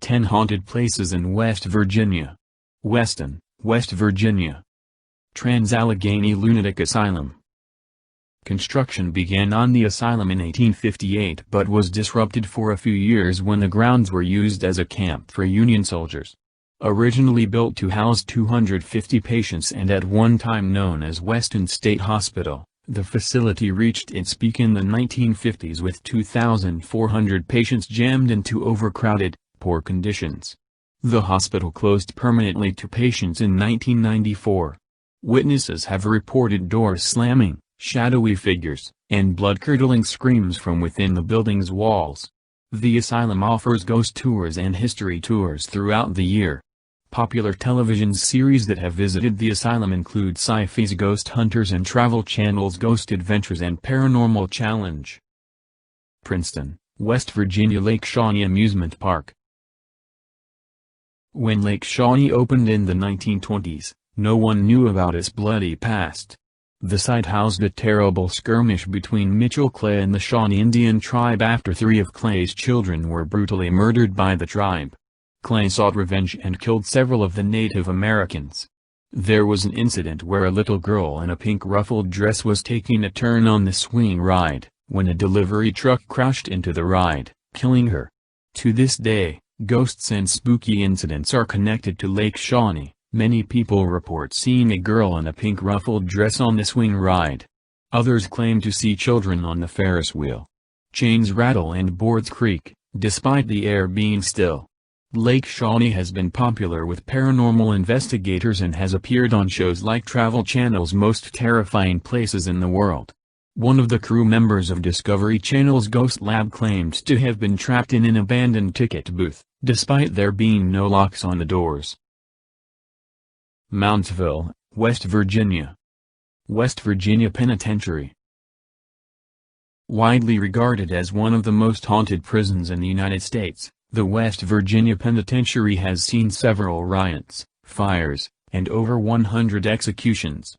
10 Haunted Places in West Virginia. Weston, West Virginia. Trans-Allegheny Lunatic Asylum. Construction began on the asylum in 1858 but was disrupted for a few years when the grounds were used as a camp for Union soldiers. Originally built to house 250 patients and at one time known as Weston State Hospital, the facility reached its peak in the 1950s with 2,400 patients jammed into overcrowded, poor conditions. The hospital closed permanently to patients in 1994. Witnesses have reported doors slamming, shadowy figures, and blood-curdling screams from within the building's walls. The asylum offers ghost tours and history tours throughout the year. Popular television series that have visited the asylum include Sci-Fi's Ghost Hunters and Travel Channel's Ghost Adventures and Paranormal Challenge. Princeton, West Virginia Lake Shawnee Amusement Park. When Lake Shawnee opened in the 1920s, no one knew about its bloody past. The site housed a terrible skirmish between Mitchell Clay and the Shawnee Indian tribe after 3 of Clay's children were brutally murdered by the tribe. Clay sought revenge and killed several of the Native Americans. There was an incident where a little girl in a pink ruffled dress was taking a turn on the swing ride, when a delivery truck crashed into the ride, killing her. To this day, ghosts and spooky incidents are connected to Lake Shawnee. Many people report seeing a girl in a pink ruffled dress on the swing ride. Others claim to see children on the Ferris wheel. Chains rattle and boards creak, despite the air being still. Lake Shawnee has been popular with paranormal investigators and has appeared on shows like Travel Channel's Most Terrifying Places in the World. One of the crew members of Discovery Channel's Ghost Lab claimed to have been trapped in an abandoned ticket booth, despite there being no locks on the doors. Moundsville, West Virginia. West Virginia Penitentiary. Widely regarded as one of the most haunted prisons in the United States, the West Virginia Penitentiary has seen several riots, fires, and over 100 executions.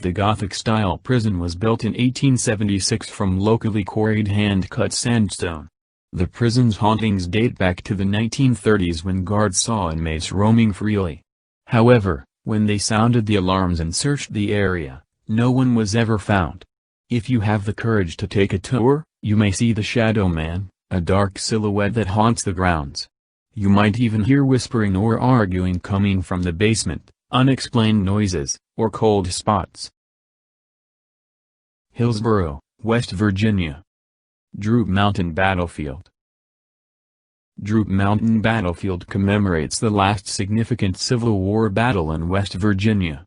The Gothic-style prison was built in 1876 from locally quarried hand-cut sandstone. The prison's hauntings date back to the 1930s when guards saw inmates roaming freely. However, when they sounded the alarms and searched the area, no one was ever found. If you have the courage to take a tour, you may see the Shadow Man, a dark silhouette that haunts the grounds. You might even hear whispering or arguing coming from the basement, unexplained noises, or cold spots. Hillsborough, West Virginia. Droop Mountain Battlefield. Droop Mountain Battlefield commemorates the last significant Civil War battle in West Virginia.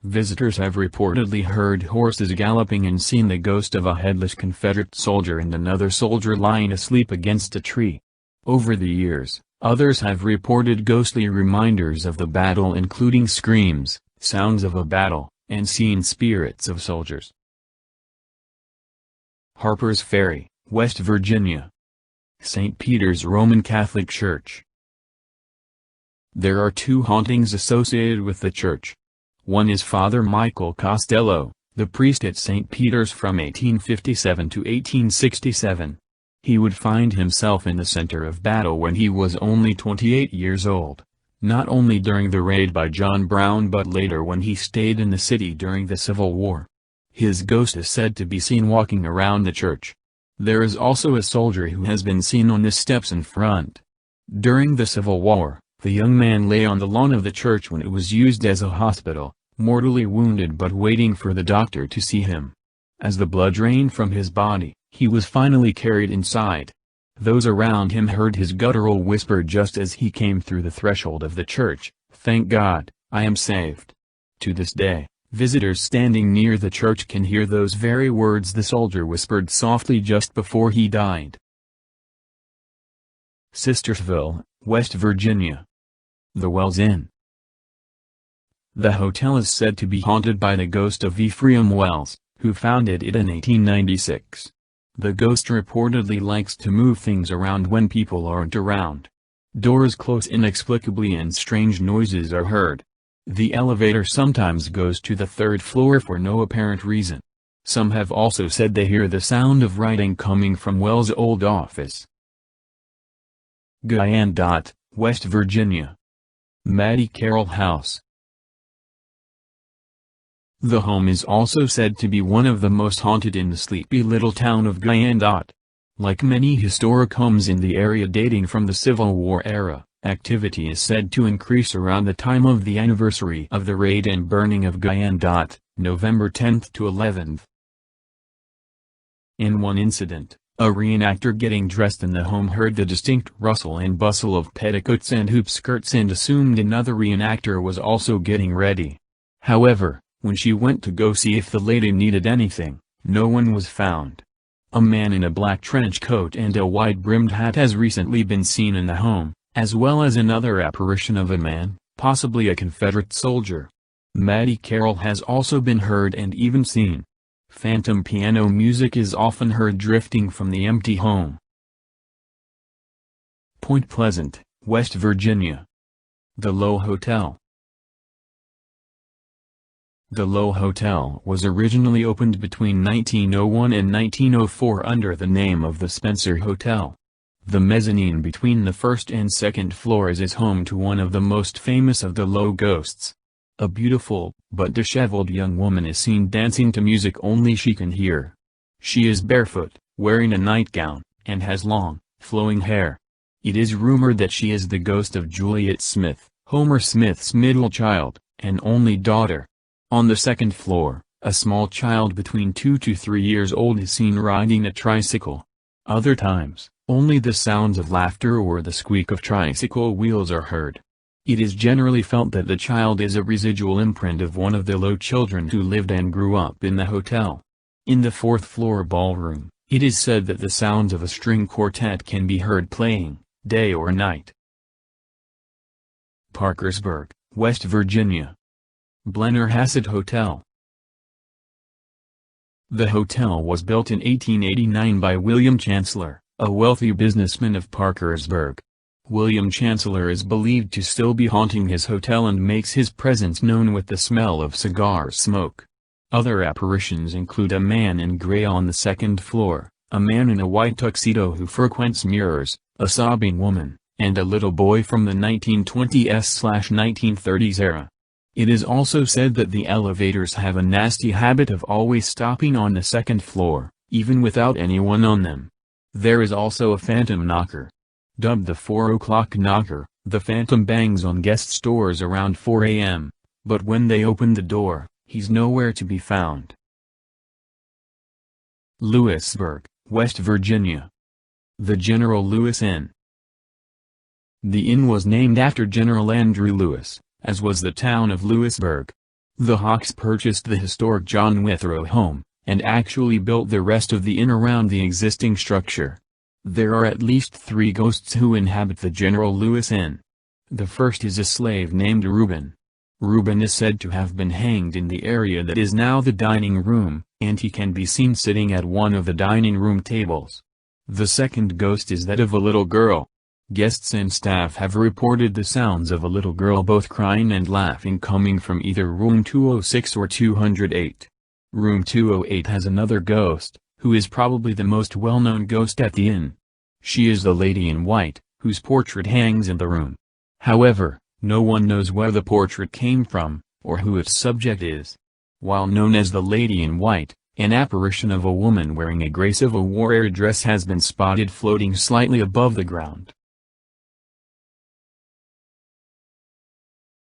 Visitors have reportedly heard horses galloping and seen the ghost of a headless Confederate soldier and another soldier lying asleep against a tree. Over the years, others have reported ghostly reminders of the battle including screams, sounds of a battle, and seen spirits of soldiers. Harper's Ferry, West Virginia. St. Peter's Roman Catholic Church. There are 2 hauntings associated with the church. One is Father Michael Costello, the priest at St. Peter's from 1857 to 1867. He would find himself in the center of battle when he was only 28 years old, not only during the raid by John Brown but later when he stayed in the city during the Civil War. His ghost is said to be seen walking around the church. There is also a soldier who has been seen on the steps in front. During the Civil War, the young man lay on the lawn of the church when it was used as a hospital, mortally wounded but waiting for the doctor to see him. As the blood drained from his body, he was finally carried inside. Those around him heard his guttural whisper just as he came through the threshold of the church, "Thank God, I am saved." To this day, visitors standing near the church can hear those very words the soldier whispered softly just before he died. Sistersville, West Virginia. The Wells Inn. The hotel is said to be haunted by the ghost of Ephraim Wells, who founded it in 1896. The ghost reportedly likes to move things around when people aren't around. Doors close inexplicably and strange noises are heard. The elevator sometimes goes to the 3rd floor for no apparent reason. Some have also said they hear the sound of writing coming from Wells' old office. Guyan. West Virginia. Maddie Carroll House. The home is also said to be one of the most haunted in the sleepy little town of Guyan. Like many historic homes in the area dating from the Civil War era, activity is said to increase around the time of the anniversary of the raid and burning of Guyan. November 10th to 11th. In one incident, a reenactor getting dressed in the home heard the distinct rustle and bustle of petticoats and hoop skirts and assumed another reenactor was also getting ready. However, when she went to go see if the lady needed anything, no one was found. A man in a black trench coat and a wide-brimmed hat has recently been seen in the home, as well as another apparition of a man, possibly a Confederate soldier. Maddie Carroll has also been heard and even seen. Phantom piano music is often heard drifting from the empty home. Point Pleasant, West Virginia. The Low Hotel. The Low Hotel was originally opened between 1901 and 1904 under the name of the Spencer Hotel. The mezzanine between the first and second floors is home to one of the most famous of the Low ghosts. A beautiful, but disheveled young woman is seen dancing to music only she can hear. She is barefoot, wearing a nightgown, and has long, flowing hair. It is rumored that she is the ghost of Juliet Smith, Homer Smith's middle child, and only daughter. On the second floor, a small child between 2 to 3 years old is seen riding a tricycle. Other times, only the sounds of laughter or the squeak of tricycle wheels are heard. It is generally felt that the child is a residual imprint of one of the Low children who lived and grew up in the hotel. In the fourth-floor ballroom, it is said that the sounds of a string quartet can be heard playing, day or night. Parkersburg, West Virginia. Blennerhassett Hotel. The hotel was built in 1889 by William Chancellor, a wealthy businessman of Parkersburg. William Chancellor is believed to still be haunting his hotel and makes his presence known with the smell of cigar smoke. Other apparitions include a man in gray on the second floor, a man in a white tuxedo who frequents mirrors, a sobbing woman, and a little boy from the 1920s/1930s era. It is also said that the elevators have a nasty habit of always stopping on the second floor, even without anyone on them. There is also a phantom knocker. Dubbed the 4 o'clock knocker, the phantom bangs on guest doors around 4 a.m., but when they open the door, he's nowhere to be found. Lewisburg, West Virginia. The General Lewis Inn. The inn was named after General Andrew Lewis, as was the town of Lewisburg. The Hawks purchased the historic John Withrow home, and actually built the rest of the inn around the existing structure. There are at least 3 ghosts who inhabit the General Lewis Inn. The first is a slave named Reuben. Reuben is said to have been hanged in the area that is now the dining room, and he can be seen sitting at one of the dining room tables. The second ghost is that of a little girl. Guests and staff have reported the sounds of a little girl both crying and laughing coming from either room 206 or 208. Room 208 has another ghost, who is probably the most well-known ghost at the inn. She is the lady in white, whose portrait hangs in the room. However, no one knows where the portrait came from, or who its subject is. While known as the Lady in White, an apparition of a woman wearing a gray Civil War era dress has been spotted floating slightly above the ground.